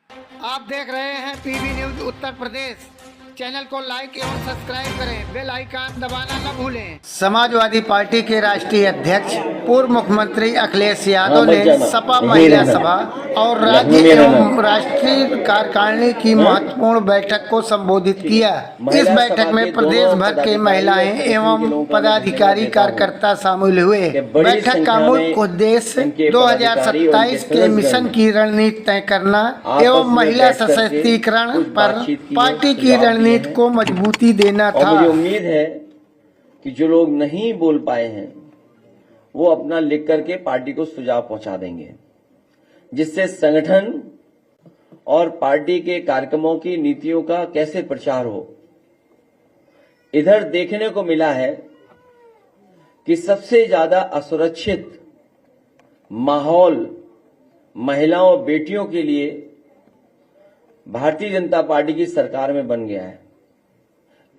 आप देख रहे हैं PB news Uttar Pradesh. Channel को लाइक एवं सब्सक्राइब करें, बेल आइकन दबाना न भूलें। समाजवादी पार्टी के राष्ट्रीय अध्यक्ष पूर्व मुख्यमंत्री अखिलेश यादव ने सपा महिला सभा और राज्य एवं राष्ट्रीय कार्यकारिणी की महत्वपूर्ण बैठक को संबोधित किया। इस बैठक में प्रदेश भर के महिलाएं एवं पदाधिकारी कार्यकर्ता शामिल हुए। बैठक का मुख्य उद्देश्य 2027 के मिशन की रणनीति तय करना एवं महिला सशक्तिकरण पर पार्टी की रणनीति को मजबूती देना था। मुझे उम्मीद है कि जो लोग नहीं बोल पाए हैं वो अपना लिख करके पार्टी को सुझाव पहुंचा देंगे, जिससे संगठन और पार्टी के कार्यक्रमों की नीतियों का कैसे प्रचार हो। इधर देखने को मिला है कि सबसे ज्यादा असुरक्षित माहौल महिलाओं और बेटियों के लिए भारतीय जनता पार्टी की सरकार में बन गया है।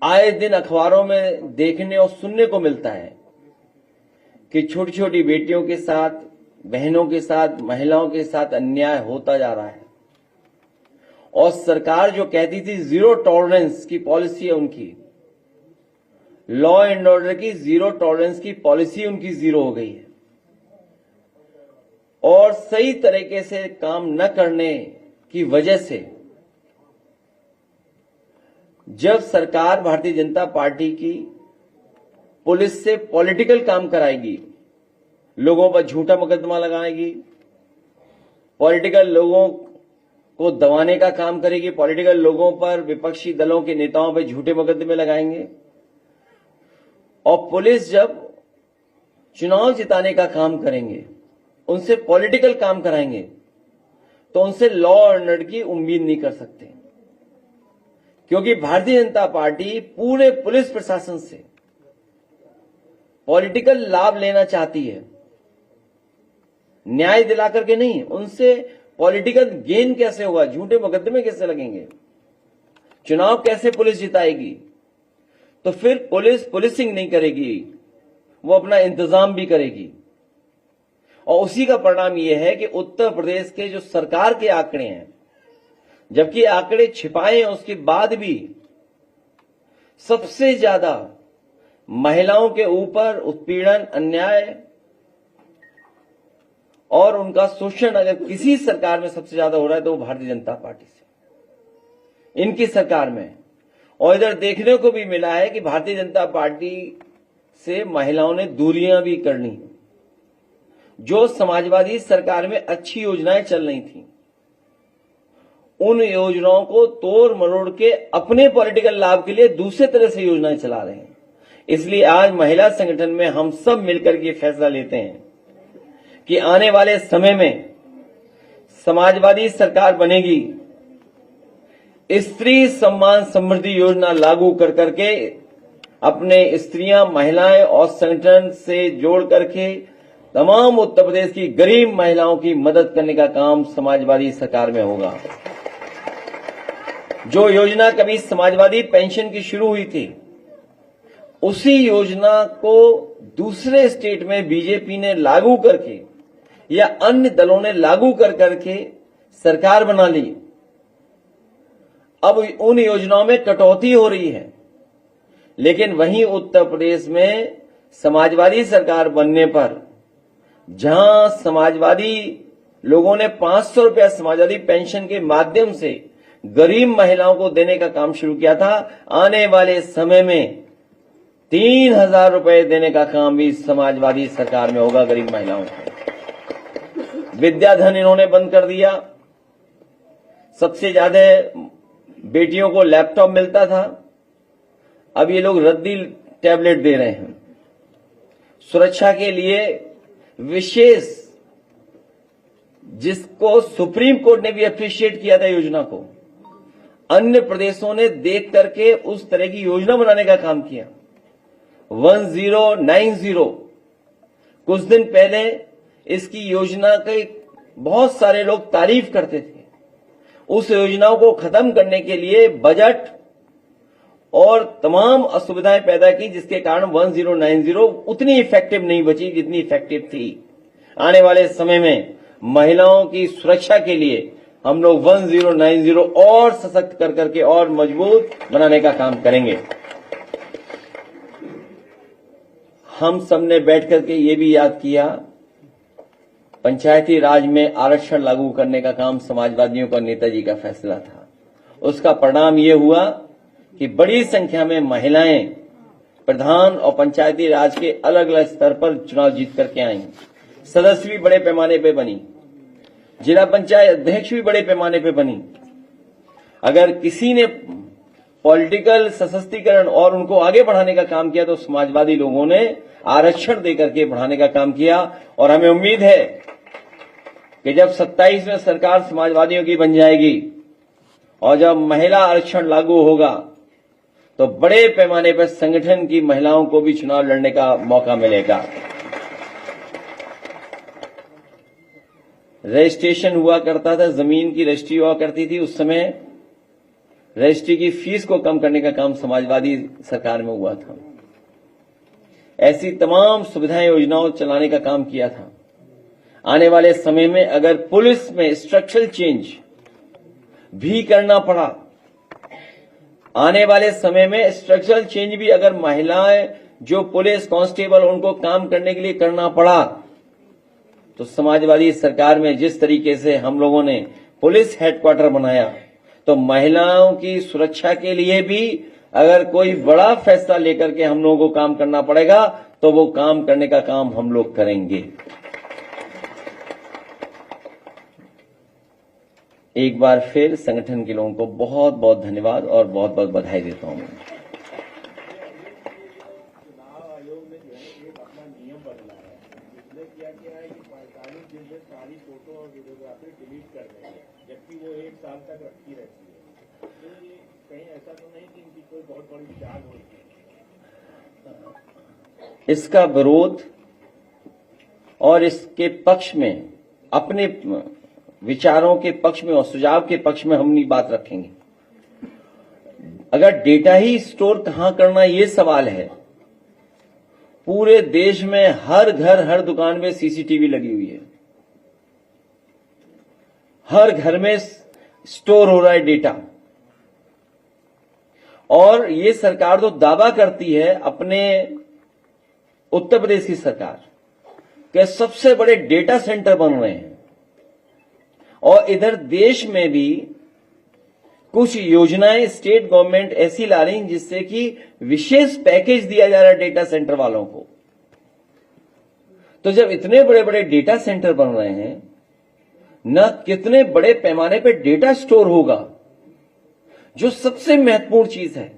आए दिन अखबारों में देखने और सुनने को मिलता है कि छोटी छोटी बेटियों के साथ, बहनों के साथ, महिलाओं के साथ अन्याय होता जा रहा है। और सरकार जो कहती थी जीरो टॉलरेंस की पॉलिसी है उनकी, लॉ एंड ऑर्डर की जीरो टॉलरेंस की पॉलिसी उनकी जीरो हो गई है। और सही तरीके से काम न करने की वजह से जब सरकार भारतीय जनता पार्टी की पुलिस से पॉलिटिकल काम कराएगी, लोगों पर झूठा मुकदमा लगाएगी, पॉलिटिकल लोगों को दबाने का काम करेगी, पॉलिटिकल लोगों पर, विपक्षी दलों के नेताओं पर झूठे मुकदमे लगाएंगे, और पुलिस जब चुनाव जिताने का काम करेंगे, उनसे पॉलिटिकल काम कराएंगे, तो उनसे लॉ एंड ऑर्डर की उम्मीद नहीं कर सकते। क्योंकि भारतीय जनता पार्टी पूरे पुलिस प्रशासन से पॉलिटिकल लाभ लेना चाहती है, न्याय दिला करके नहीं। उनसे पॉलिटिकल गेन कैसे होगा, झूठे मुकदमे कैसे लगेंगे, चुनाव कैसे पुलिस जिताएगी। तो फिर पुलिस पुलिसिंग नहीं करेगी, वो अपना इंतजाम भी करेगी। और उसी का परिणाम यह है कि उत्तर प्रदेश के जो सरकार के आंकड़े हैं, जबकि आंकड़े छिपाए हैं, उसके बाद भी सबसे ज्यादा महिलाओं के ऊपर उत्पीड़न, अन्याय और उनका शोषण अगर किसी सरकार में सबसे ज्यादा हो रहा है तो वो भारतीय जनता पार्टी से, इनकी सरकार में। और इधर देखने को भी मिला है कि भारतीय जनता पार्टी से महिलाओं ने दूरियां भी करनी। जो समाजवादी सरकार में अच्छी योजनाएं चल रही थी, उन योजनाओं को तोड़ मरोड़ के अपने पॉलिटिकल लाभ के लिए दूसरे तरह से योजनाएं चला रहे हैं। इसलिए आज महिला संगठन में हम सब मिलकर के फैसला लेते हैं कि आने वाले समय में समाजवादी सरकार बनेगी, स्त्री सम्मान समृद्धि योजना लागू कर करके अपने स्त्रियां, महिलाएं और संगठन से जोड़ करके तमाम उत्तर प्रदेश की गरीब महिलाओं की मदद करने का काम समाजवादी सरकार में होगा। जो योजना कभी समाजवादी पेंशन की शुरू हुई थी, उसी योजना को दूसरे स्टेट में बीजेपी ने लागू करके या अन्य दलों ने लागू कर करके सरकार बना ली। अब उन योजनाओं में कटौती हो रही है, लेकिन वहीं उत्तर प्रदेश में समाजवादी सरकार बनने पर जहां समाजवादी लोगों ने 500 रुपया समाजवादी पेंशन के माध्यम से गरीब महिलाओं को देने का काम शुरू किया था, आने वाले समय में 3000 रुपए देने का काम भी समाजवादी सरकार में होगा गरीब महिलाओं को। विद्याधन इन्होंने बंद कर दिया। सबसे ज्यादा बेटियों को लैपटॉप मिलता था, अब ये लोग रद्दी टैबलेट दे रहे हैं। सुरक्षा के लिए विशेष, जिसको सुप्रीम कोर्ट ने भी अप्रिशिएट किया था योजना को, अन्य प्रदेशों ने देख करके उस तरह की योजना बनाने का काम किया। 1090, कुछ दिन पहले इसकी योजना के बहुत सारे लोग तारीफ करते थे। उस योजनाओं को खत्म करने के लिए बजट और तमाम असुविधाएं पैदा की, जिसके कारण 1090 उतनी इफेक्टिव नहीं बची जितनी इफेक्टिव थी। आने वाले समय में महिलाओं की सुरक्षा के लिए हम लोग 1090 और सशक्त कर करके और मजबूत बनाने का काम करेंगे। हम सबने बैठ करके ये भी याद किया, पंचायती राज में आरक्षण लागू करने का काम समाजवादियों का नेताजी का फैसला था। उसका परिणाम ये हुआ कि बड़ी संख्या में महिलाएं प्रधान और पंचायती राज के अलग अलग स्तर पर चुनाव जीत करके आई। सदस्य भी बड़े पैमाने पे बनी, जिला पंचायत अध्यक्ष भी बड़े पैमाने पे बनी। अगर किसी ने पॉलिटिकल सशक्तिकरण और उनको आगे बढ़ाने का काम किया तो समाजवादी लोगों ने आरक्षण देकर के बढ़ाने का काम किया। और हमें उम्मीद है कि जब 27 में सरकार समाजवादियों की बन जाएगी और जब महिला आरक्षण लागू होगा तो बड़े पैमाने पर संगठन की महिलाओं को भी चुनाव लड़ने का मौका मिलेगा। रजिस्ट्रेशन हुआ करता था, जमीन की रजिस्ट्री हुआ करती थी, उस समय रजिस्ट्री की फीस को कम करने का काम समाजवादी सरकार में हुआ था। ऐसी तमाम सुविधाएं योजनाओं चलाने का काम किया था। आने वाले समय में अगर पुलिस में स्ट्रक्चरल चेंज भी करना पड़ा, आने वाले समय में स्ट्रक्चरल चेंज भी अगर महिलाएं जो पुलिस कांस्टेबल उनको काम करने के लिए करना पड़ा तो समाजवादी सरकार में जिस तरीके से हम लोगों ने पुलिस हेडक्वार्टर बनाया तो महिलाओं की सुरक्षा के लिए भी अगर कोई बड़ा फैसला लेकर के हम लोगों को काम करना पड़ेगा तो वो काम करने का काम हम लोग करेंगे। एक बार फिर संगठन के लोगों को बहुत बहुत धन्यवाद और बहुत बहुत बधाई देता हूं। चुनाव आयोग ने जो है एक अपना नियम बदला है, जिसने क्या किया है कि 45 दिन में सारी फोटो और वीडियोग्राफी डिलीट कर देंगे, जबकि वो 1 साल तक रखी रहती है। तो ये कहीं ऐसा तो नहीं कि इनकी कोई बहुत बड़ी चाल होती है? इसका विरोध और इसके पक्ष में अपने विचारों के पक्ष में और सुझाव के पक्ष में हम ये बात रखेंगे। अगर डेटा ही स्टोर कहां करना ये सवाल है, पूरे देश में हर घर हर दुकान में सीसीटीवी लगी हुई है, हर घर में स्टोर हो रहा है डेटा। और ये सरकार तो दावा करती है, अपने उत्तर प्रदेश की सरकार, कि सबसे बड़े डेटा सेंटर बन रहे हैं और इधर देश में भी कुछ योजनाएं स्टेट गवर्नमेंट ऐसी ला रही जिससे कि विशेष पैकेज दिया जा रहा है डेटा सेंटर वालों को। तो जब इतने बड़े बड़े डेटा सेंटर बन रहे हैं, न कितने बड़े पैमाने पे डेटा स्टोर होगा। जो सबसे महत्वपूर्ण चीज है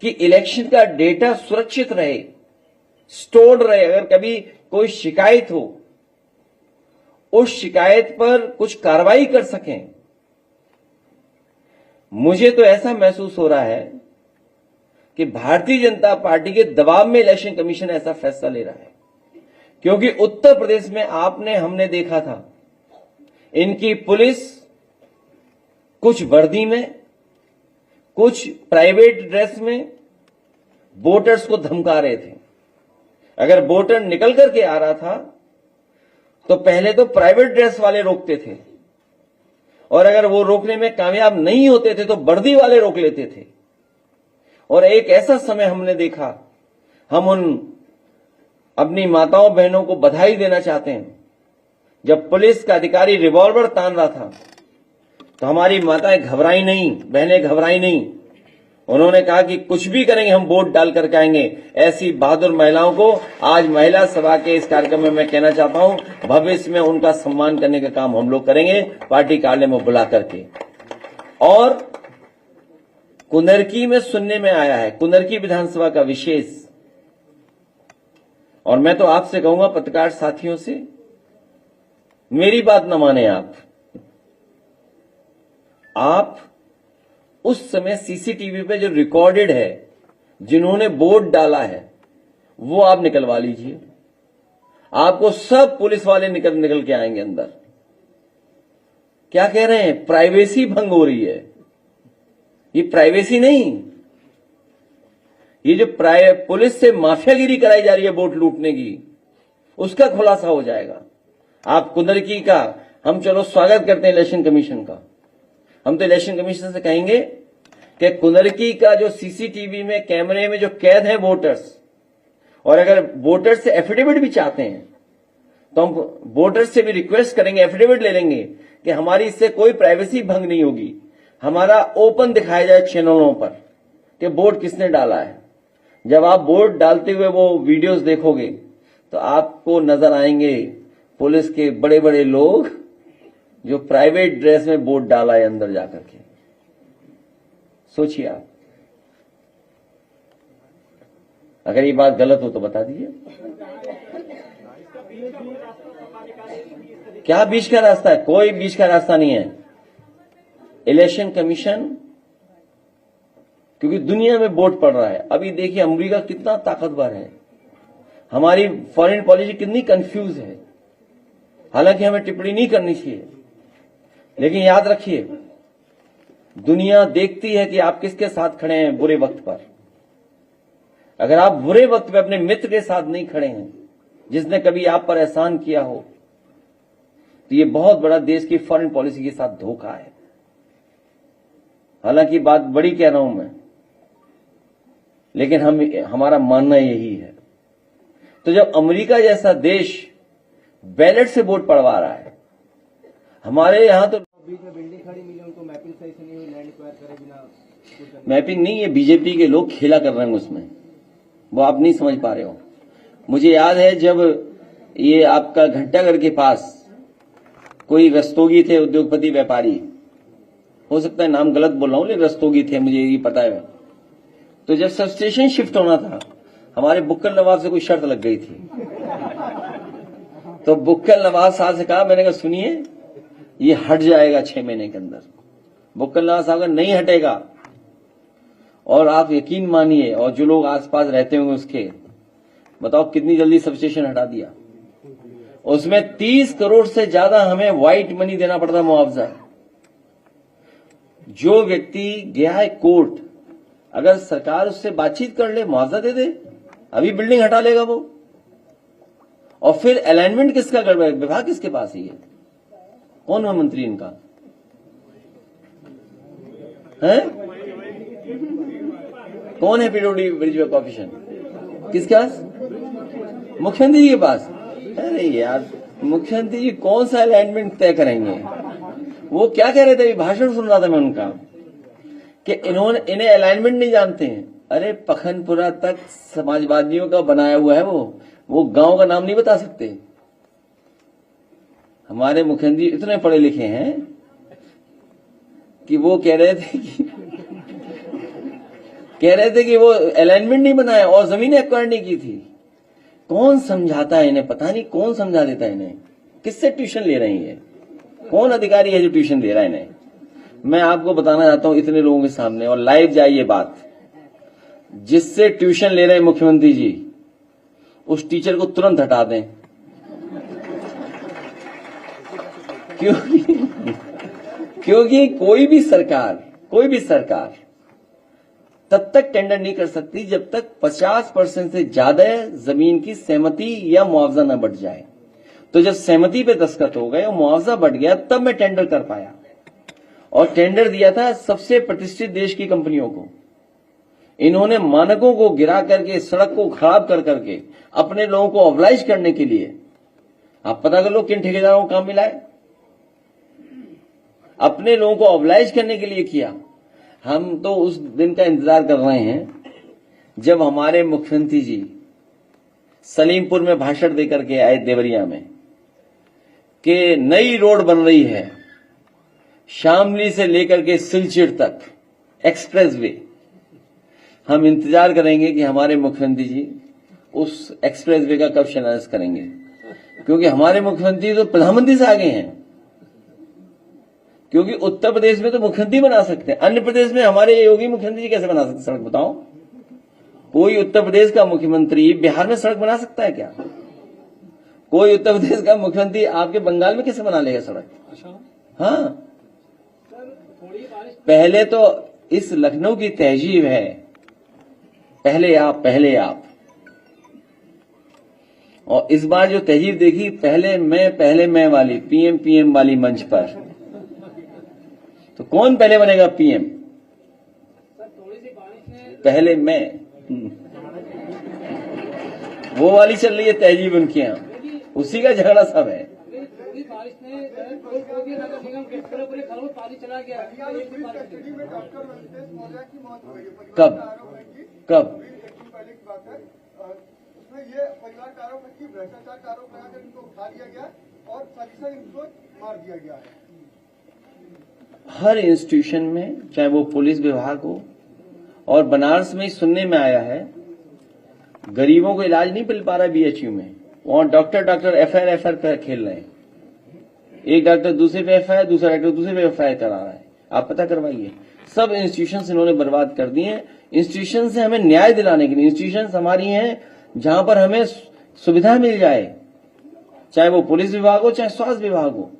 कि इलेक्शन का डेटा सुरक्षित रहे, स्टोर्ड रहे, अगर कभी कोई शिकायत हो उस शिकायत पर कुछ कार्रवाई कर सकें। मुझे तो ऐसा महसूस हो रहा है कि भारतीय जनता पार्टी के दबाव में इलेक्शन कमीशन ऐसा फैसला ले रहा है, क्योंकि उत्तर प्रदेश में हमने देखा था, इनकी पुलिस कुछ वर्दी में, कुछ प्राइवेट ड्रेस में वोटर्स को धमका रहे थे। अगर वोटर निकल करके आ रहा था तो पहले तो प्राइवेट ड्रेस वाले रोकते थे, और अगर वो रोकने में कामयाब नहीं होते थे तो वर्दी वाले रोक लेते थे। और एक ऐसा समय हमने देखा, हम उन अपनी माताओं बहनों को बधाई देना चाहते हैं, जब पुलिस का अधिकारी रिवॉल्वर तान रहा था तो हमारी माताएं घबराई नहीं, बहनें घबराई नहीं। उन्होंने कहा कि कुछ भी करेंगे, हम वोट डाल करके आएंगे। ऐसी बहादुर महिलाओं को आज महिला सभा के इस कार्यक्रम में मैं कहना चाहता हूं, भविष्य में उनका सम्मान करने का काम हम लोग करेंगे, पार्टी कार्यालय में बुला करके। और कुंदरकी में सुनने में आया है, कुंदरकी विधानसभा का विशेष, और मैं तो आपसे कहूंगा पत्रकार साथियों से, मेरी बात न माने आप उस समय सीसीटीवी पे जो रिकॉर्डेड है, जिन्होंने वोट डाला है, वो आप निकलवा लीजिए। आपको सब पुलिस वाले निकल के आएंगे अंदर। क्या कह रहे हैं? प्राइवेसी भंग हो रही है। ये प्राइवेसी नहीं, ये जो पुलिस से माफियागिरी कराई जा रही है वोट लूटने की, उसका खुलासा हो जाएगा। आप कुंदरकी का हम चलो स्वागत करते हैं इलेक्शन कमीशन का। हम तो इलेक्शन कमीशन से कहेंगे कि कुंदरकी का जो सीसीटीवी में कैमरे में जो कैद है वोटर्स, और अगर वोटर्स से एफिडेविट भी चाहते हैं तो हम वोटर्स से भी रिक्वेस्ट करेंगे, एफिडेविट ले लेंगे कि हमारी इससे कोई प्राइवेसी भंग नहीं होगी, हमारा ओपन दिखाया जाए चैनलों पर कि वोट किसने डाला है। जब आप वोट डालते हुए वो वीडियोस देखोगे तो आपको नजर आएंगे पुलिस के बड़े बड़े लोग जो प्राइवेट ड्रेस में वोट डाला है अंदर जाकर के। सोचिए आप, अगर ये बात गलत हो तो बता दीजिए। क्या बीच का रास्ता है? कोई बीच का रास्ता नहीं है। इलेक्शन कमीशन, क्योंकि दुनिया में वोट पड़ रहा है। अभी देखिए अमेरिका कितना ताकतवर है, हमारी फॉरेन पॉलिसी कितनी कंफ्यूज है। हालांकि हमें टिप्पणी नहीं करनी चाहिए, लेकिन याद रखिए दुनिया देखती है कि आप किसके साथ खड़े हैं बुरे वक्त पर। अगर आप बुरे वक्त में अपने मित्र के साथ नहीं खड़े हैं जिसने कभी आप पर एहसान किया हो, तो ये बहुत बड़ा देश की फॉरेन पॉलिसी के साथ धोखा है। हालांकि बात बड़ी कह रहा हूं मैं, लेकिन हमारा मानना यही है। तो जब अमेरिका जैसा देश बैलेट से वोट पड़वा रहा है, हमारे यहां तो बीच में बिल्डिंग खड़ी मिली, उनको मैपिंग सही से नहीं हुई, लैंड एक्वायर करे बिना। मैपिंग नहीं, ये बीजेपी के लोग खेला कर रहे हैं उसमें, वो आप नहीं समझ पा रहे हो। मुझे याद है जब ये आपका घंटाघर के पास कोई रस्तोगी थे, उद्योगपति व्यापारी, हो सकता है नाम गलत बोल रहा हूं, लेकिन रस्तोगी थे, मुझे ये पता है। तो जब सब स्टेशन शिफ्ट होना था, हमारे बुक्कल नवाब से कोई शर्त लग गई थी। तो बुक्कल नवाब साहब से कहा, मैंने कहा सुनिए ये हट जाएगा 6 महीने के अंदर। बुक्कल नवाब साहब का नहीं हटेगा, और आप यकीन मानिए, और जो लोग आसपास रहते होंगे उसके, बताओ कितनी जल्दी सब स्टेशन हटा दिया। उसमें 30 करोड़ से ज्यादा हमें व्हाइट मनी देना पड़ता मुआवजा। जो व्यक्ति गया है कोर्ट, अगर सरकार उससे बातचीत कर ले, मुआवजा दे दे, अभी बिल्डिंग हटा लेगा वो। और फिर अलाइनमेंट किसका गड़बड़, विभाग किसके पास ही है? कौन है मंत्री इनका? है कौन है? पीडब्ल्यूडी ब्रिज ऑफिसर किसके पास? मुख्यमंत्री जी के पास। अरे यार, मुख्यमंत्री जी कौन सा अलाइनमेंट तय करेंगे? वो क्या कह रहे थे, भाषण सुन रहा था मैं उनका, कि इन्हें अलाइनमेंट नहीं जानते हैं। अरे पखनपुरा तक समाजवादियों का बनाया हुआ है, वो गांव का नाम नहीं बता सकते। हमारे मुख्यमंत्री इतने पढ़े लिखे हैं कि वो कह रहे थे कि वो अलाइनमेंट नहीं बनाया और जमीन एक्वायर नहीं की थी। कौन समझाता है इन्हें? पता नहीं कौन समझा देता है इन्हें। किससे ट्यूशन ले रही है? कौन अधिकारी है जो ट्यूशन दे रहा है इन्हें? मैं आपको बताना चाहता हूं इतने लोगों के सामने, और लाइव जाए ये बात, जिससे ट्यूशन ले रहे हैं मुख्यमंत्री जी, उस टीचर को तुरंत हटा दें। क्योंकि कोई भी सरकार तब तक टेंडर नहीं कर सकती जब तक 50% से ज्यादा जमीन की सहमति या मुआवजा न बढ़ जाए। तो जब सहमति पे दस्तखत हो गए और मुआवजा बढ़ गया, तब मैं टेंडर कर पाया। और टेंडर दिया था सबसे प्रतिष्ठित देश की कंपनियों को। इन्होंने मानकों को गिरा करके, सड़क को खराब कर करके, अपने लोगों को ऑब्लाइज करने के लिए, आप पता कर लो किन ठेकेदारों को काम मिला है। अपने लोगों को ऑब्लाइज करने के लिए किया। हम तो उस दिन का इंतजार कर रहे हैं जब हमारे मुख्यमंत्री जी सलीमपुर में भाषण देकर के आए, देवरिया में, कि नई रोड बन रही है शामली से लेकर के सिलचर तक, एक्सप्रेसवे। हम इंतजार करेंगे कि हमारे मुख्यमंत्री जी उस एक्सप्रेसवे का कब शिलान्यास करेंगे, क्योंकि हमारे मुख्यमंत्री तो प्रधानमंत्री से आगे हैं। क्योंकि उत्तर प्रदेश में तो मुख्यमंत्री बना सकते हैं, अन्य प्रदेश में हमारे योगी मुख्यमंत्री जी कैसे बना सकते सड़क? बताओ, कोई उत्तर प्रदेश का मुख्यमंत्री बिहार में सड़क बना सकता है क्या? कोई उत्तर प्रदेश का मुख्यमंत्री आपके बंगाल में कैसे बना लेगा सड़क? हाँ, पहले तो इस लखनऊ की तहजीब है, पहले आप। और इस बार जो तहजीब देखी, पहले मैं वाली पीएम वाली मंच पर, तो कौन पहले बनेगा पीएम? पहले मैं, वो वाली चल रही है तहजीब उनके यहाँ, उसी का झगड़ा सब है। बारिश ने नगर निगम के पूरे घरों में पानी चला गया। कब? ये परिवार का आरोप है कि भ्रष्टाचार का आरोप लगाकर इनको उठा लिया गया और साजिशा इनको मार दिया गया है। हर इंस्टीट्यूशन में, चाहे वो पुलिस विभाग हो, और बनारस में सुनने में आया है गरीबों को इलाज नहीं मिल पा रहा बीएचयू में, वहां डॉक्टर एफआईआर खेल रहे हैं। एक डॉक्टर दूसरे पे एफआईआर, दूसरा डॉक्टर दूसरे पे एफआईआर करा रहा है। आप पता करवाइए। सब इंस्टीट्यूशन इन्होंने बर्बाद कर दिए हैं। इंस्टीट्यूशन से हमें न्याय दिलाने के लिए, इंस्टीट्यूशन हमारी हैं जहां पर हमें सुविधा मिल जाए, चाहे वो पुलिस विभाग हो, चाहे स्वास्थ्य विभाग हो।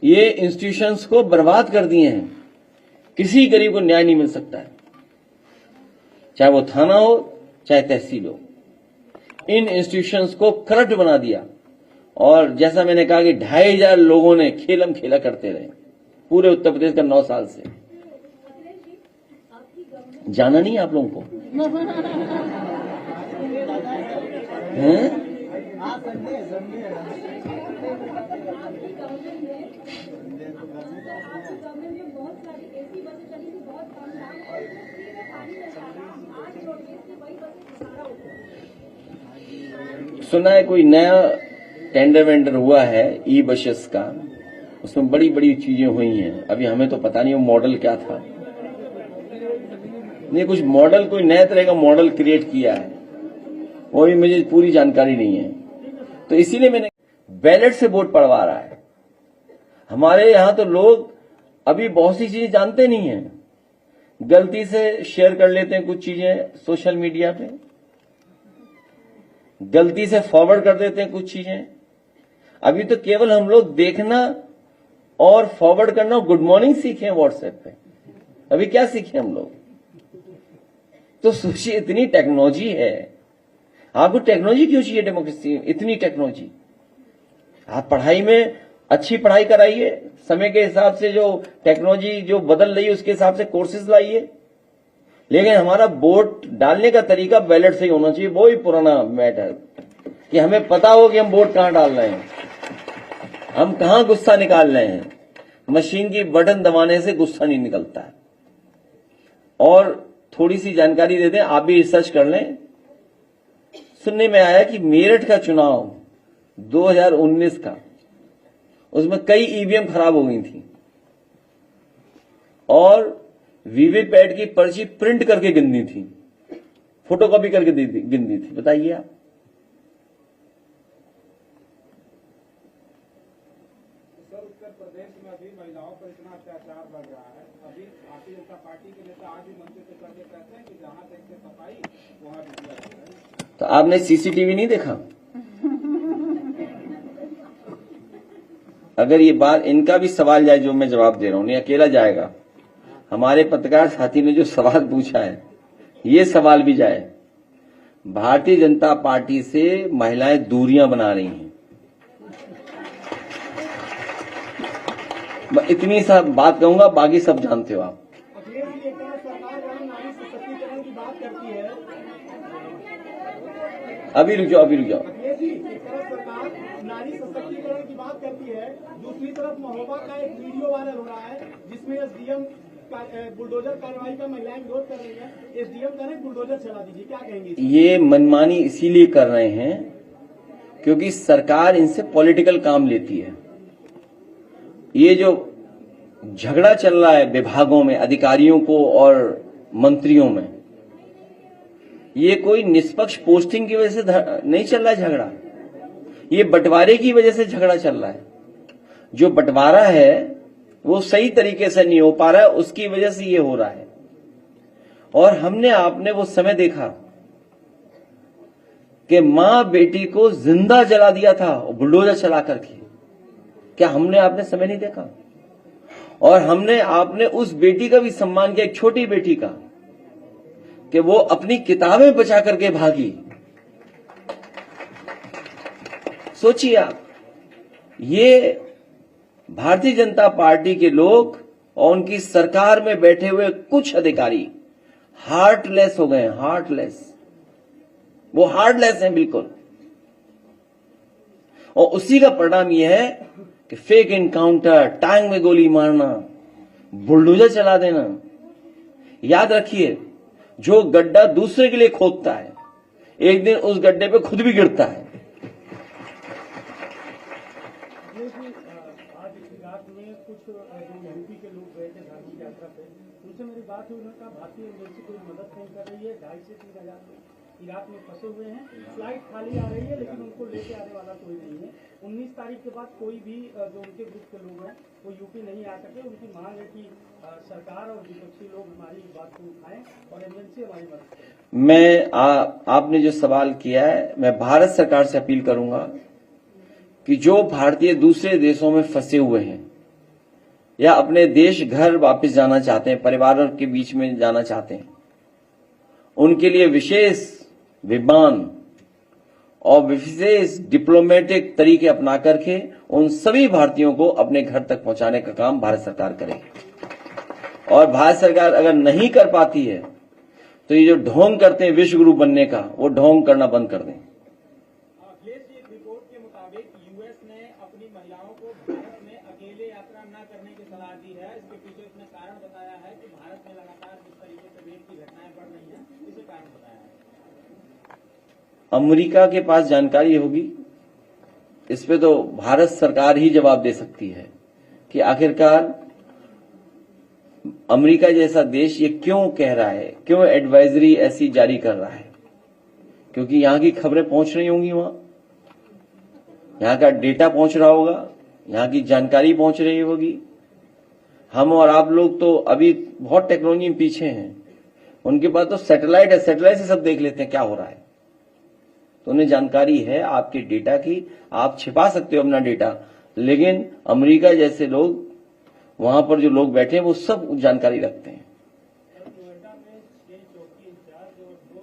ये इंस्टीट्यूशंस को बर्बाद कर दिए हैं। किसी गरीब को न्याय नहीं मिल सकता है, चाहे वो थाना हो, चाहे तहसील हो। इन इंस्टीट्यूशंस को करप्ट बना दिया। और जैसा मैंने कहा कि 2500 लोगों ने खेलम खेला करते रहे पूरे उत्तर प्रदेश का 9 साल से। जाना नहीं आप लोगों को? हैं? सुना है कोई नया टेंडर वेंडर हुआ है ई बसेस का, उसमें बड़ी बड़ी चीजें हुई हैं। अभी हमें तो पता नहीं वो मॉडल क्या था। नहीं, कुछ मॉडल, कोई नए तरह का मॉडल क्रिएट किया है, वो भी मुझे पूरी जानकारी नहीं है। तो इसीलिए मैंने बैलेट से वोट पड़वा रहा है। हमारे यहां तो लोग अभी बहुत सी चीजें जानते नहीं हैं, गलती से शेयर कर लेते हैं कुछ चीजें सोशल मीडिया पे, गलती से फॉरवर्ड कर देते हैं कुछ चीजें। अभी तो केवल हम लोग देखना और फॉरवर्ड करना, गुड मॉर्निंग सीखे हैं व्हाट्सएप पे। अभी क्या सीखे हम लोग? तो सोचिए, इतनी टेक्नोलॉजी है। आपको टेक्नोलॉजी क्यों चाहिए? डेमोक्रेसी में इतनी टेक्नोलॉजी। आप पढ़ाई में अच्छी पढ़ाई कराइए, समय के हिसाब से जो टेक्नोलॉजी जो बदल रही है उसके हिसाब से कोर्सेज लाइए। लेकिन हमारा वोट डालने का तरीका बैलेट से ही होना चाहिए। वो ही पुराना मैटर कि हमें पता हो कि हम वोट कहां डाल रहे हैं, हम कहां गुस्सा निकाल रहे हैं। मशीन की बटन दबाने से गुस्सा नहीं निकलता है। और थोड़ी सी जानकारी दे दें, आप भी रिसर्च कर लें। सुनने में आया कि मेरठ का चुनाव 2019 का, उसमें कई ईवीएम खराब हो गई थी और वीवीपैट की पर्ची प्रिंट करके गिननी थी, फोटोकॉपी करके गिननी थी। बताइए आप। सर, उत्तर प्रदेश में अभी महिलाओं पर इतना अत्याचार बढ़ रहा है। अभी भारतीय जनता पार्टी के नेता आज भी मंच से करके कहते हैं कि जहां तक से सफाई वहां भी। तो आपने सीसीटीवी नहीं देखा? अगर ये बात, इनका भी सवाल जाए जो मैं जवाब दे रहा हूं, नहीं अकेला जाएगा। हमारे पत्रकार साथी ने जो सवाल पूछा है, ये सवाल भी जाए। भारतीय जनता पार्टी से महिलाएं दूरियां बना रही हैं। मैं इतनी सा बात कहूंगा, बाकी सब जानते हो आप। अभी रुक जाओ। नारी सशक्तिकरण की बात करती है, दूसरी तरफ महोबा का एक वीडियो वायरल हो रहा है जिसमें एसडीएम बुलडोजर कार्रवाई का महिलाएं विरोध कर रही है। एसडीएम कह रहे बुलडोजर चला दीजिए, क्या कहेंगे? ये मनमानी इसीलिए कर रहे हैं क्योंकि सरकार इनसे पॉलिटिकल काम लेती है। ये जो झगड़ा चल रहा है विभागों में, अधिकारियों को और मंत्रियों में, ये कोई निष्पक्ष पोस्टिंग की वजह से नहीं चल रहा है झगड़ा। ये बंटवारे की वजह से झगड़ा चल रहा है। जो बंटवारा है वो सही तरीके से नहीं हो पा रहा है, उसकी वजह से ये हो रहा है। और आपने वो समय देखा कि मां बेटी को जिंदा जला दिया था बुलडोजर चला करके। क्या आपने समय नहीं देखा? और आपने उस बेटी का भी सम्मान किया, एक छोटी बेटी का, कि वो अपनी किताबें बचा करके भागी। सोचिए आप, ये भारतीय जनता पार्टी के लोग और उनकी सरकार में बैठे हुए कुछ अधिकारी हार्टलेस हो गए हैं, हार्टलेस। वो हार्टलेस हैं बिल्कुल। और उसी का परिणाम यह है कि फेक एनकाउंटर, टांग में गोली मारना, बुलडोजर चला देना। याद रखिए, जो गड्ढा दूसरे के लिए खोदता है, एक दिन उस गड्ढे पे खुद भी गिरता है। आज इराक में कुछ जो यूपी के लोग गए थे धार्मिक यात्रा पे, उनसे मेरी बात हुई, उन्होंने कहा भारतीय एम्बेसी कोई मदद नहीं कर रही है। 2,500 से 3,000 लोग इराक में फंसे हुए हैं। फ्लाइट खाली आ रही है, लेकिन उनको लेके आने वाला कोई नहीं है। 19 तारीख के बाद कोई भी जो उनके ग्रुप के लोग हैं वो यूपी नहीं आ सके। उनकी मांग है कि सरकार और विपक्षी लोग हमारी बात को उठाएं और एमएनसी हमारी मदद करें। आपने जो सवाल किया है, मैं भारत सरकार से अपील करूंगा कि जो भारतीय दूसरे देशों में फंसे हुए हैं या अपने देश घर वापस जाना चाहते हैं, परिवारों के बीच में जाना चाहते हैं, उनके लिए विशेष विमान और विशेष डिप्लोमेटिक तरीके अपना करके उन सभी भारतीयों को अपने घर तक पहुंचाने का काम भारत सरकार करे। और भारत सरकार अगर नहीं कर पाती है तो ये जो ढोंग करते हैं विश्व गुरु बनने का, वो ढोंग करना बंद कर दें। एक रिपोर्ट के मुताबिक यूएस ने अपनी महिलाओं को भारत में अकेले यात्रा न करने की सलाह दी है। इसके पीछे उसने कारण बताया है कि भारत में लगातार जिस तरीके से रेप की घटनाएं बढ़ रही हैं, इसे कारण बताया है। अमेरिका के पास जानकारी होगी, इस पे तो भारत सरकार ही जवाब दे सकती है कि आखिरकार अमेरिका जैसा देश ये क्यों कह रहा है, क्यों एडवाइजरी ऐसी जारी कर रहा है। क्योंकि यहां की खबरें पहुंच रही होंगी, वहां यहां का डेटा पहुंच रहा होगा, यहां की जानकारी पहुंच रही होगी। हम और आप लोग तो अभी बहुत टेक्नोलॉजी में पीछे हैं, उनके पास तो सैटेलाइट है, सैटेलाइट से सब देख लेते हैं क्या हो रहा है। तो उन्हें जानकारी है आपके डेटा की। आप छिपा सकते हो अपना डेटा, लेकिन अमेरिका जैसे लोग, वहां पर जो लोग बैठे हैं, वो सब जानकारी रखते हैं। नोएडा में 6 चौकी इंचार्ज और 2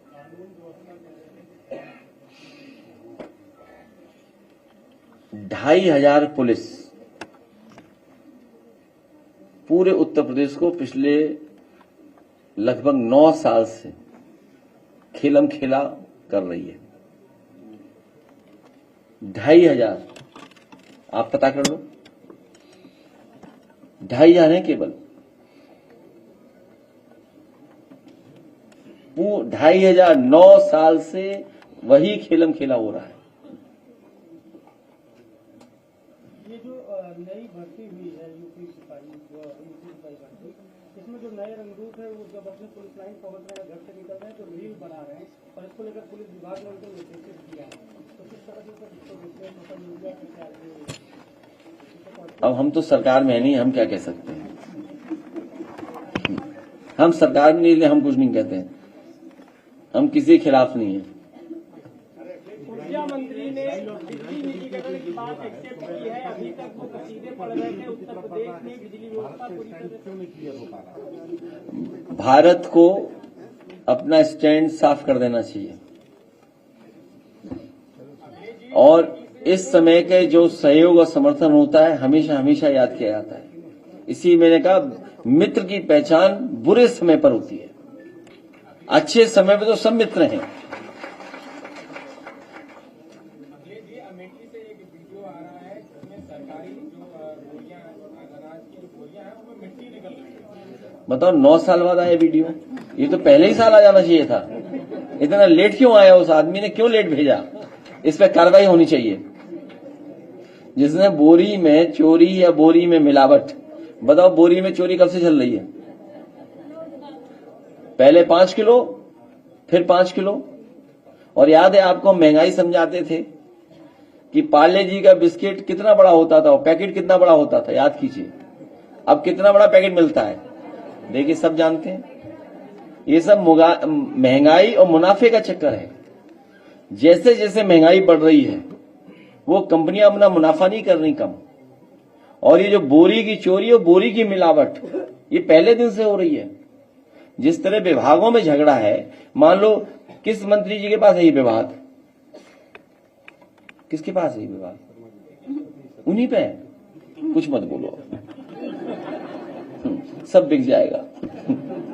कानून व्यवस्था 2,500 पुलिस पूरे उत्तर प्रदेश को पिछले लगभग 9 साल से खेलम खेला कर रही है। 2,500 आप पता कर लो, 2,500 है केवल। 2,500 9 साल से वही खेलम खेला हो रहा है। ये जो नई भर्ती हुई है यूपी सिपाही भर्ती, इसमें जो नए रंगरूप है वो जब अपने पुलिस लाइन पहुंच रहे हैं, घर से निकल रहे हैं, तो रील बना रहे हैं और इसको लेकर पुलिस विभाग ने उनको निर्देशित किया है। तो किस तरह से इसको देखते हैं सोशल मीडिया पे? अब हम तो सरकार में नहीं, हम क्या कह सकते हैं। हम सरकार में नहीं, हम कुछ नहीं कहते हैं, हम किसी के खिलाफ नहीं है। ऊर्जा मंत्री ने बिजली निजीकरण की बात एक्सेप्ट की है। अभी तक वो कसीदे पड़ रहे थे। उत्तर प्रदेश में बिजली व्यवस्था पूरी तरह से नहीं क्लियर हो पा रहा। भारत को अपना स्टैंड साफ कर देना चाहिए और इस समय के जो सहयोग और समर्थन होता है हमेशा हमेशा याद किया जाता है। इसी मैंने कहा, मित्र की पहचान बुरे समय पर होती है, अच्छे समय में तो सब मित्र हैं। अमेठी से एक वीडियो आ रहा है जिसमें सरकारी जो बोरियां अनाज की बोरियां हैं उसमें मिट्टी निकल रही है। बताओ, 9 साल बाद आया वीडियो, ये तो पहले ही साल आ जाना चाहिए था। इतना लेट क्यों आया, उस आदमी ने क्यों लेट भेजा? इस पर कार्रवाई होनी चाहिए। जिसने बोरी में चोरी या बोरी में मिलावट, बताओ बोरी में चोरी कब से चल रही है? पहले 5 किलो, फिर 5 किलो। और याद है आपको, महंगाई समझाते थे कि पार्ले जी का बिस्किट कितना बड़ा होता था, पैकेट कितना बड़ा होता था, याद कीजिए। अब कितना बड़ा पैकेट मिलता है, देखिए सब जानते हैं। ये सब महंगाई और मुनाफे का चक्कर है। जैसे जैसे महंगाई बढ़ रही है, वो कंपनियां अपना मुनाफा नहीं कर रही कम। और ये जो बोरी की चोरी और बोरी की मिलावट, ये पहले दिन से हो रही है। जिस तरह विभागों में झगड़ा है, मान लो किस मंत्री जी के पास है ये विभाग, किसके पास है ये विभाग? उन्हीं पे है। कुछ मत बोलो, सब बिक जाएगा।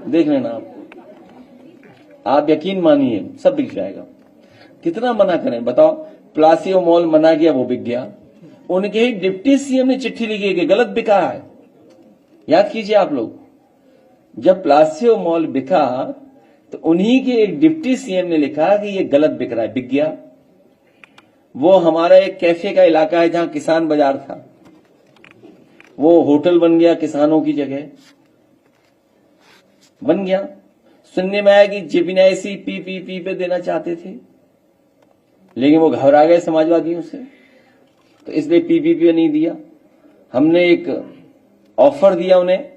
देख लेना आप यकीन मानिए, सब बिक जाएगा। कितना मना करें बताओ? प्लासियो मॉल मना किया, वो बिक गया। उनके ही डिप्टी सीएम ने चिट्ठी लिखी कि गलत बिका है। याद कीजिए आप लोग, जब प्लासियो मॉल बिका तो उन्हीं के एक डिप्टी सीएम ने लिखा कि ये गलत बिक रहा है, बिक गया। वो हमारा एक कैफे का इलाका है जहां किसान बाजार था, वो होटल बन गया किसानों की जगह बन गया। सुनने में आया कि जेपीएनआईसी पीपीपी पे देना चाहते थे, लेकिन वो घबरा गए समाजवादियों से, तो इसलिए पीपीपी नहीं दिया। हमने एक ऑफर दिया उन्हें,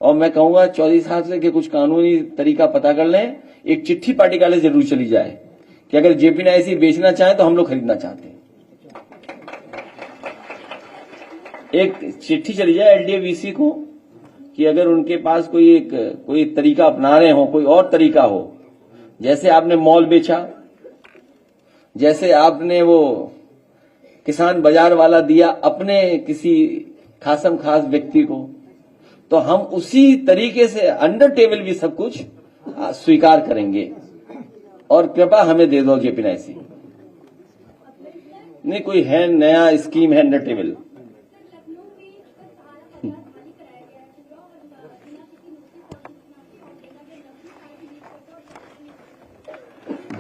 और मैं कहूंगा चौधरी साहब से कि कुछ कानूनी तरीका पता कर लें, एक चिट्ठी पार्टी काले जरूर चली जाए कि अगर जेपीएनआईसी बेचना चाहे तो हम लोग खरीदना चाहते हैं। एक चिट्ठी चली जाए एलडीए-वीसी को कि अगर उनके पास कोई तरीका अपना रहे हो, कोई और तरीका हो, जैसे आपने मॉल बेचा, जैसे आपने वो किसान बाजार वाला दिया अपने किसी खासम खास व्यक्ति को, तो हम उसी तरीके से अंडर टेबल भी सब कुछ स्वीकार करेंगे और कृपा हमें दे दो जेपीएनआईसी। नहीं, कोई है नया स्कीम है अंडर टेबल।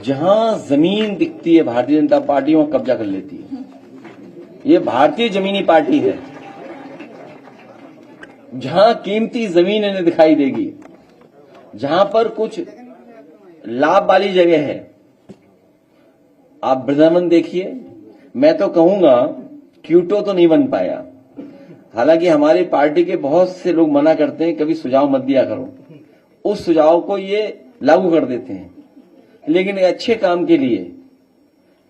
जहां जमीन दिखती है भारतीय जनता पार्टी वहां कब्जा कर लेती है। ये भारतीय जमीनी पार्टी है। जहां कीमती जमीन इन्हें दिखाई देगी, जहां पर कुछ लाभ वाली जगह है, आप वृंदावन देखिए। मैं तो कहूंगा क्यूटो तो नहीं बन पाया, हालांकि हमारी पार्टी के बहुत से लोग मना करते हैं कभी सुझाव मत दिया करो, उस सुझाव को ये लागू कर देते हैं। लेकिन अच्छे काम के लिए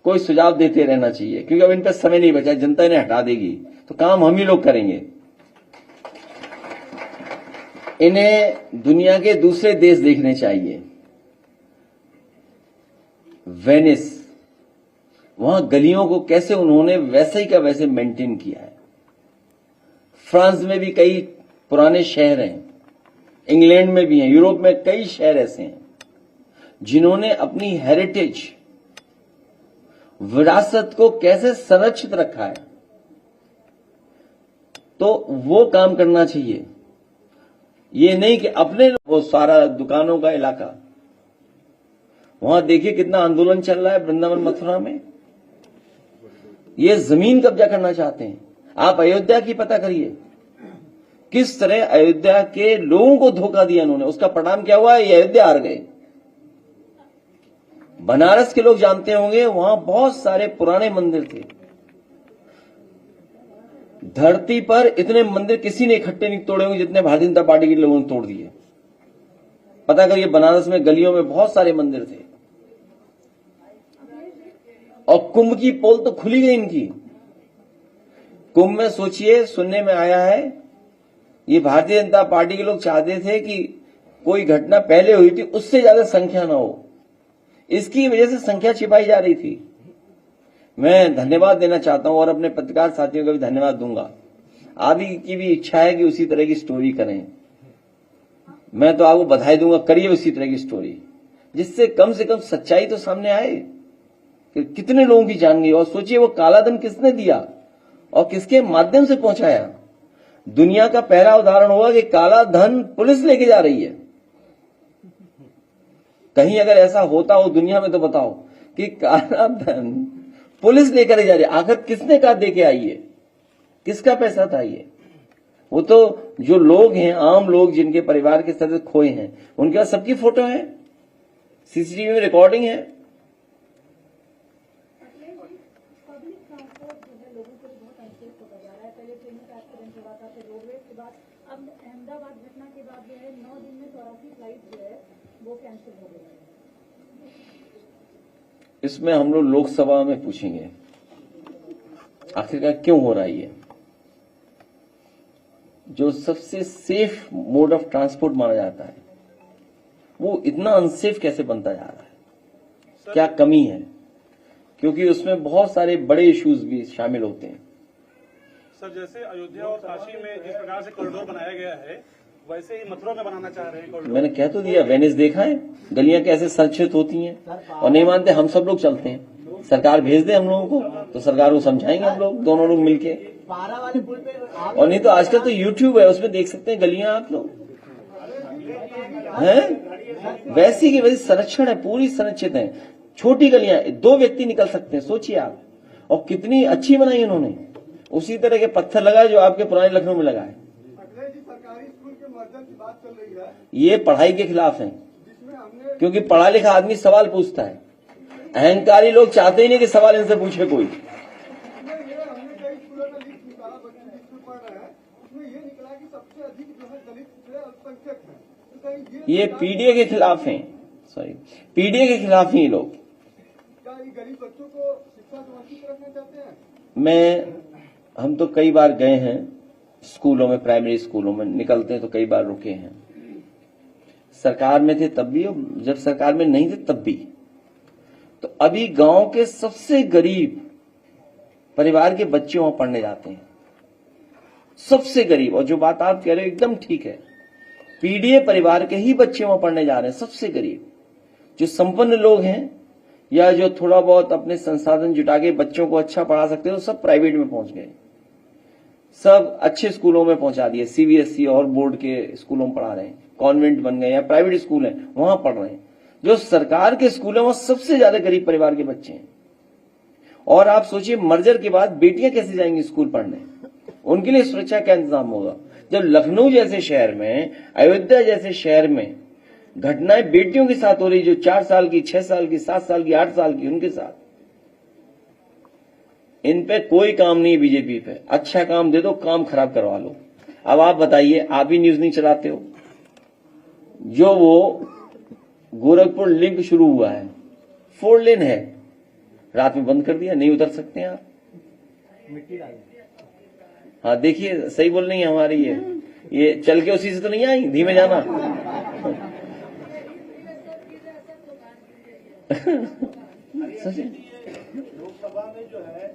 कोई सुझाव देते रहना चाहिए, क्योंकि अब इन पर समय नहीं बचा, जनता इन्हें हटा देगी तो काम हम ही लोग करेंगे। इन्हें दुनिया के दूसरे देश देखने चाहिए। वेनिस, वहां गलियों को कैसे उन्होंने वैसे ही का वैसे मेंटेन किया है। फ्रांस में भी कई पुराने शहर हैं, इंग्लैंड में भी हैं, यूरोप में कई शहर ऐसे हैं जिन्होंने अपनी हेरिटेज, विरासत को कैसे संरक्षित रखा है। तो वो काम करना चाहिए। ये नहीं कि अपने वो सारा दुकानों का इलाका, वहां देखिए कितना आंदोलन चल रहा है वृंदावन मथुरा में। ये जमीन कब्जा करना चाहते हैं। आप अयोध्या की पता करिए, किस तरह अयोध्या के लोगों को धोखा दिया इन्होंने। उसका परिणाम क्या हुआ? ये अयोध्या हार गए। बनारस के लोग जानते होंगे, वहां बहुत सारे पुराने मंदिर थे। धरती पर इतने मंदिर किसी ने इकट्ठे नहीं तोड़े होंगे जितने भारतीय जनता पार्टी के लोगों ने तोड़ दिए। पता करिए, बनारस में गलियों में बहुत सारे मंदिर थे। और कुंभ की पोल तो खुली गई इनकी। कुंभ में सोचिए, सुनने में आया है ये भारतीय जनता पार्टी के लोग चाहते थे कि कोई घटना पहले हुई थी उससे ज्यादा संख्या ना हो, इसकी वजह से संख्या छिपाई जा रही थी। मैं धन्यवाद देना चाहता हूं और अपने पत्रकार साथियों का भी धन्यवाद दूंगा। आप की भी इच्छा है कि उसी तरह की स्टोरी करें, मैं तो आपको बधाई दूंगा, करिए उसी तरह की स्टोरी, जिससे कम से कम सच्चाई तो सामने आए कि कितने लोगों की जान गई। और सोचिए वो काला धन किसने दिया और किसके माध्यम से पहुंचाया। दुनिया का पहला उदाहरण हुआ कि काला धन पुलिस लेके जा रही है। कहीं अगर ऐसा होता हो दुनिया में तो बताओ कि काला धन पुलिस लेकर जा रही है। आखिर किसने कहा दे के आई है? किसका पैसा था ये? वो तो जो लोग हैं, आम लोग जिनके परिवार के सदस्य खोए हैं, उनके पास सबकी फोटो है, सीसीटीवी में रिकॉर्डिंग है। अहमदाबाद घटना के बाद जो है 9 दिन में 84 फ्लाइट जो है वो कैंसिल हो गई है। इसमें हम लोग लोकसभा में पूछेंगे आखिरकार क्यों हो रहा है ये। जो सबसे सेफ मोड ऑफ ट्रांसपोर्ट माना जाता है वो इतना अनसेफ कैसे बनता जा रहा है? क्या कमी है? क्योंकि उसमें बहुत सारे बड़े इश्यूज भी शामिल होते हैं। सर, जैसे अयोध्या और काशी में जिस प्रकार से कॉरिडोर बनाया गया है, वैसे ही मथुरा में बनाना चाह रहे हैं कॉरिडोर। मैंने कह तो दिया, वेनिस देखा है, गलियां कैसे संरक्षित होती हैं, और नहीं मानते हम सब लोग चलते हैं। सरकार भेज दे हम लोगों को, तो सरकार को समझाएंगे हम लोग, दोनों लोग मिलके। और नहीं तो आजकल तो यूट्यूब है, उसमें देख सकते हैं गलियां आप लोग हैं, वैसी की वैसी संरक्षण है, पूरी संरक्षित है। छोटी गलियां, 2 व्यक्ति निकल सकते हैं, सोचिए आप। और कितनी अच्छी बनाई उन्होंने। उसी तरह के पत्थर लगाए जो आपके पुराने लखनऊ में लगाए। सरकारी स्कूल के मर्जर की बात चल रही है, ये पढ़ाई के खिलाफ है, जिसमें हमने क्योंकि पढ़ा लिखा आदमी सवाल पूछता है। अहंकारी लोग चाहते ही नहीं कि सवाल इनसे पूछे कोई। हमने कई स्कूलों का लिस्ट निकाला, बच्चे जिसमें पढ़ रहे हैं उसमें ये निकला कि सबसे अधिक जो है दलित पिछड़े अल्पसंख्यक हैं। तो कहीं ये पीडीए के खिलाफ हैं, सॉरी पीडीए के खिलाफ हैं ये लोग। क्या ये गरीब बच्चों को शिक्षा से वंचित रखना चाहते हैं? हम तो कई बार गए हैं स्कूलों में, प्राइमरी स्कूलों में निकलते हैं तो कई बार रुके हैं। सरकार में थे तब भी, और जब सरकार में नहीं थे तब भी। तो अभी गांव के सबसे गरीब परिवार के बच्चे वहां पढ़ने जाते हैं, सबसे गरीब। और जो बात आप कह रहे हो एकदम ठीक है, पीडीए परिवार के ही बच्चे वहां पढ़ने जा रहे हैं, सबसे गरीब। जो संपन्न लोग हैं या जो थोड़ा बहुत अपने संसाधन जुटा के बच्चों को अच्छा पढ़ा सकते हैं, तो सब प्राइवेट में पहुंच गए, सब अच्छे स्कूलों में पहुंचा दिए। सीबीएसई और बोर्ड के स्कूलों में पढ़ा रहे हैं, कॉन्वेंट बन गए या प्राइवेट स्कूल हैं वहां पढ़ रहे हैं। जो सरकार के स्कूल है वहां सबसे ज्यादा गरीब परिवार के बच्चे हैं। और आप सोचिए, मर्जर के बाद बेटियां कैसे जाएंगी स्कूल पढ़ने, उनके लिए सुरक्षा का इंतजाम होगा। जब लखनऊ जैसे शहर में, अयोध्या जैसे शहर में घटनाएं बेटियों के साथ हो रही, जो 4 साल की, 6 साल की, 7 साल की, 8 साल की, उनके साथ, इन पे कोई काम नहीं बीजेपी पे। अच्छा काम दे दो, काम खराब करवा लो। अब आप बताइए, आप ही न्यूज नहीं चलाते हो? जो वो गोरखपुर लिंक शुरू हुआ है, 4 लेन है, रात में बंद कर दिया, नहीं उतर सकते हैं आप। हाँ देखिए, सही बोल रही है हमारी ये चल के उसी से तो नहीं आई, धीमे जाना। लोकसभा में जो है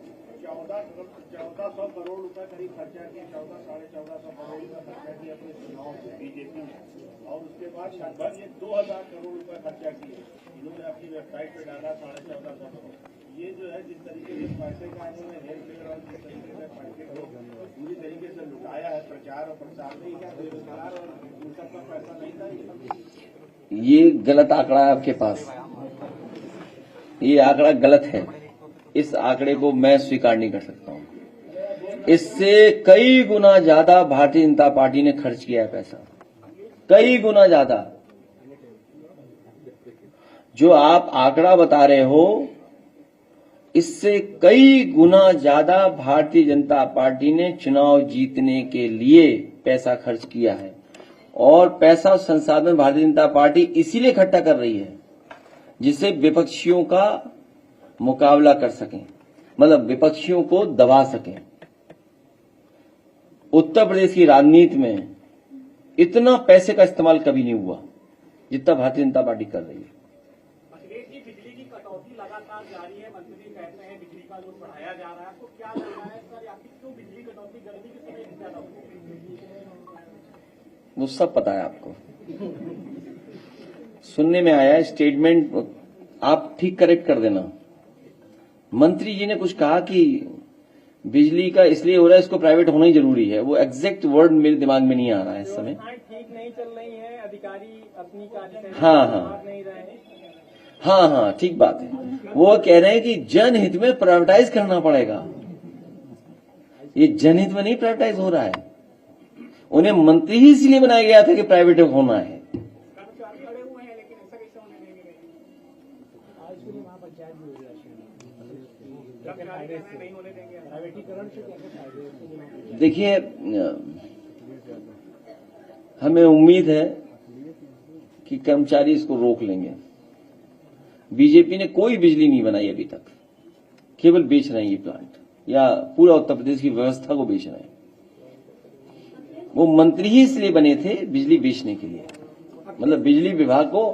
1400 करोड़ रुपए करीब खर्चा किया, 1400-1450 करोड़ रुपए खर्चा किया अपने चुनाव से बीजेपी ने, और उसके बाद लगभग ये 2000 करोड़ रुपए खर्चा किए। इन्होंने अपनी वेबसाइट पे डाला 1450 करोड़। ये जो है जिस तरीके से पैसे का इन्होंने हेर फेर और जिस तरीके से पैसे को पूरी तरीके से लुटाया है प्रचार और प्रसार में, क्या बेरोजगार और उन सबका पैसा नहीं था? ये गलत आंकड़ा है आपके पास, ये आंकड़ा गलत है। इस आंकड़े को मैं स्वीकार नहीं कर सकता हूं। इससे कई गुना ज्यादा भारतीय जनता पार्टी ने खर्च किया है पैसा, कई गुना ज्यादा। जो आप आंकड़ा बता रहे हो, इससे कई गुना ज्यादा भारतीय जनता पार्टी ने चुनाव जीतने के लिए पैसा खर्च किया है। और पैसा संसाधन भारतीय जनता पार्टी इसीलिए इकट्ठा कर रही है जिससे विपक्षियों का मुकाबला कर सकें, मतलब विपक्षियों को दबा सकें। उत्तर प्रदेश की राजनीति में इतना पैसे का इस्तेमाल कभी नहीं हुआ जितना भारतीय जनता पार्टी कर रही है। बिजली की कटौती लगातार जारी है, मंत्री कहते हैं बिजली का लोड बढ़ाया जा रहा है, आपको क्या लगता है सर, आखिर क्यों बिजली कटौती गर्मी के समय ज्यादा होती है? वो सब पता है आपको, सुनने में आया स्टेटमेंट, आप ठीक करेक्ट कर देना। मंत्री जी ने कुछ कहा कि बिजली का इसलिए हो रहा है, इसको प्राइवेट होना ही जरूरी है। वो एग्जैक्ट वर्ड मेरे दिमाग में नहीं आ रहा है इस समय। ठीक नहीं चल रही है, अधिकारी अपनी कार्य हाँ, नहीं रहे। हाँ, ठीक बात है। वो कह रहे हैं कि जनहित में प्राइवेटाइज करना पड़ेगा। ये जनहित में नहीं प्राइवेटाइज हो रहा है, उन्हें मंत्री ही इसलिए बनाया गया था कि प्राइवेट होना है। देखिए, हमें उम्मीद है कि कर्मचारी इसको रोक लेंगे। बीजेपी ने कोई बिजली नहीं बनाई अभी तक, केवल बेच रहे हैं ये प्लांट, या पूरा उत्तर प्रदेश की व्यवस्था को बेच रहे हैं। वो मंत्री ही इसलिए बने थे बिजली बेचने के लिए, मतलब बिजली विभाग को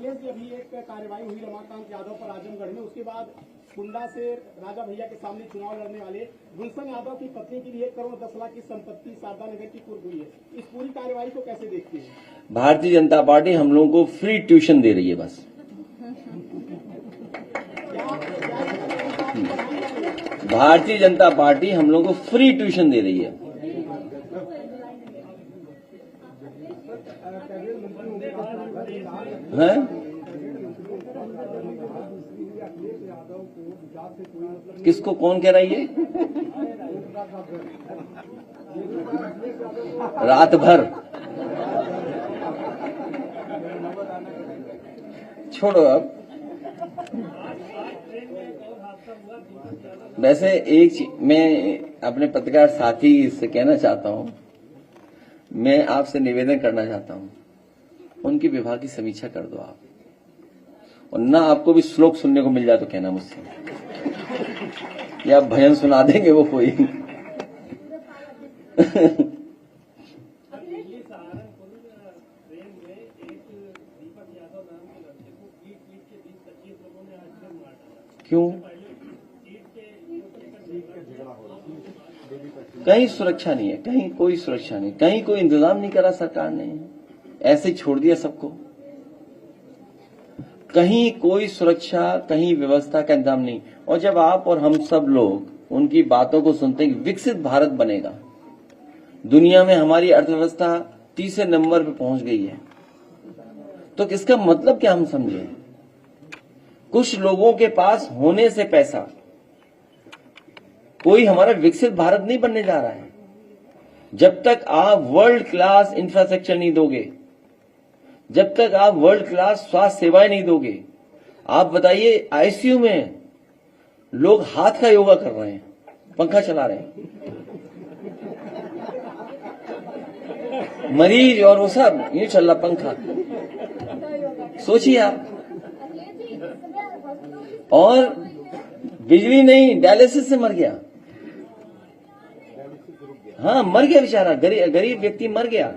अखिलेश जी, अभी एक कार्रवाई हुई रमाकांत यादव पर आजमगढ़ में, उसके बाद कुंडा से राजा भैया के सामने चुनाव लड़ने वाले गुलशन यादव की पत्नी की भी 1 करोड़ 10 लाख की संपत्ति शारदा नगर की कुर्क हुई है। इस पूरी कार्रवाई को कैसे देखते हैं? भारतीय जनता पार्टी हम लोगों को फ्री ट्यूशन दे रही है बस। भारतीय जनता पार्टी हम लोगों को फ्री ट्यूशन दे रही है। हैं? किसको कौन कह रही है? रात भर छोड़ो अब। वैसे एक चीज मैं अपने पत्रकार साथी से कहना चाहता हूं, मैं आपसे निवेदन करना चाहता हूं, उनकी विभाग की समीक्षा कर दो आप, और ना आपको भी श्लोक सुनने को मिल जाए तो कहना मुझसे, या भजन सुना देंगे वो कोई। क्यों? कहीं सुरक्षा नहीं है, कहीं कोई सुरक्षा नहीं, कहीं कोई इंतजाम नहीं करा सरकार ने, ऐसे ही छोड़ दिया सबको। कहीं कोई सुरक्षा, कहीं व्यवस्था का इंतजाम नहीं। और जब आप और हम सब लोग उनकी बातों को सुनते हैं कि विकसित भारत बनेगा, दुनिया में हमारी अर्थव्यवस्था तीसरे नंबर पे पहुंच गई है, तो इसका मतलब क्या हम समझे? कुछ लोगों के पास होने से पैसा, कोई हमारा विकसित भारत नहीं बनने जा रहा है। जब तक आप वर्ल्ड क्लास इंफ्रास्ट्रक्चर नहीं दोगे, जब तक आप वर्ल्ड क्लास स्वास्थ्य सेवाएं नहीं दोगे, आप बताइए आईसीयू में लोग हाथ का योगा कर रहे हैं, पंखा चला रहे हैं, मरीज और वो सब ये चल रहा पंखा, सोचिए आप। और बिजली नहीं, डायलिसिस से मर गया। हाँ, मर गया बेचारा, गरीब व्यक्ति मर गया।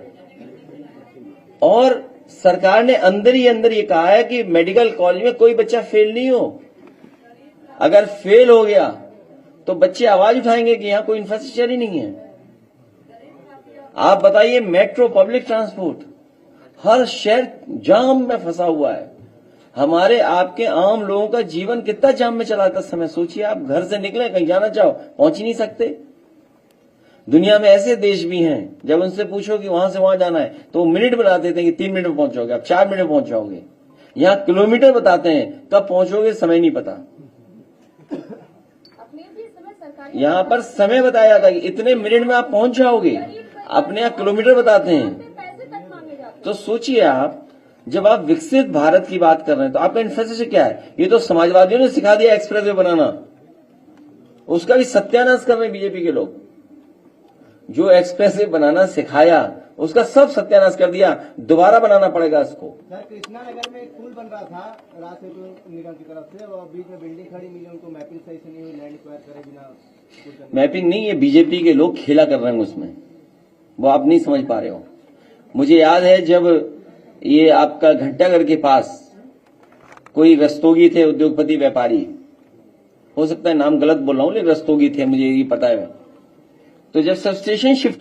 और सरकार ने अंदर ही अंदर ये कहा है कि मेडिकल कॉलेज में कोई बच्चा फेल नहीं हो। अगर फेल हो गया तो बच्चे आवाज उठाएंगे कि यहां कोई इंफ्रास्ट्रक्चर ही नहीं है। आप बताइए, मेट्रो, पब्लिक ट्रांसपोर्ट, हर शहर जाम में फंसा हुआ है। हमारे आपके आम लोगों का जीवन कितना जाम में चला था समय, सोचिए आप। घर से निकले, कहीं जाना चाहो, पहुंच ही नहीं सकते। दुनिया में ऐसे देश भी हैं, जब उनसे पूछो कि वहां से वहां जाना है तो वो मिनट बता देते हैं कि 3 मिनट में पहुंचोगे, आप 4 मिनट में पहुंच जाओगे। यहाँ किलोमीटर बताते हैं, कब पहुंचोगे समय नहीं पता। यहाँ पर समय बताया जाता है कि इतने मिनट में आप पहुंच जाओगे, अपने यहाँ किलोमीटर बताते हैं। तो सोचिए आप, जब आप विकसित भारत की बात कर रहे हैं तो आपका इंफ्रास्ट्रक्चर क्या है? ये तो समाजवादियों ने सिखा दिया एक्सप्रेसवे बनाना, उसका भी सत्यानाश कर रहे हैं बीजेपी के लोग। जो एक्सप्रेसवे बनाना सिखाया उसका सब सत्यानाश कर दिया, दोबारा बनाना पड़ेगा इसको। सर, कृष्णा नगर में एक पुल बन रहा था रात निगम की तरफ से, और बीच में बिल्डिंग खड़ी मिली, उनको मैपिंग सही से नहीं हुई, लैंड एक्वायर करे बिना। मैपिंग नहीं, ये बीजेपी के लोग खेला कर रहे हैं उसमें, वो आप नहीं समझ पा रहे हो। मुझे याद है जब ये आपका घंटाघर के पास कोई रस्तोगी थे, उद्योगपति व्यापारी, हो सकता है नाम गलत बोल रहा हूं, लेकिन रस्तोगी थे, मुझे ये पता है। तो जब सब स्टेशन शिफ्ट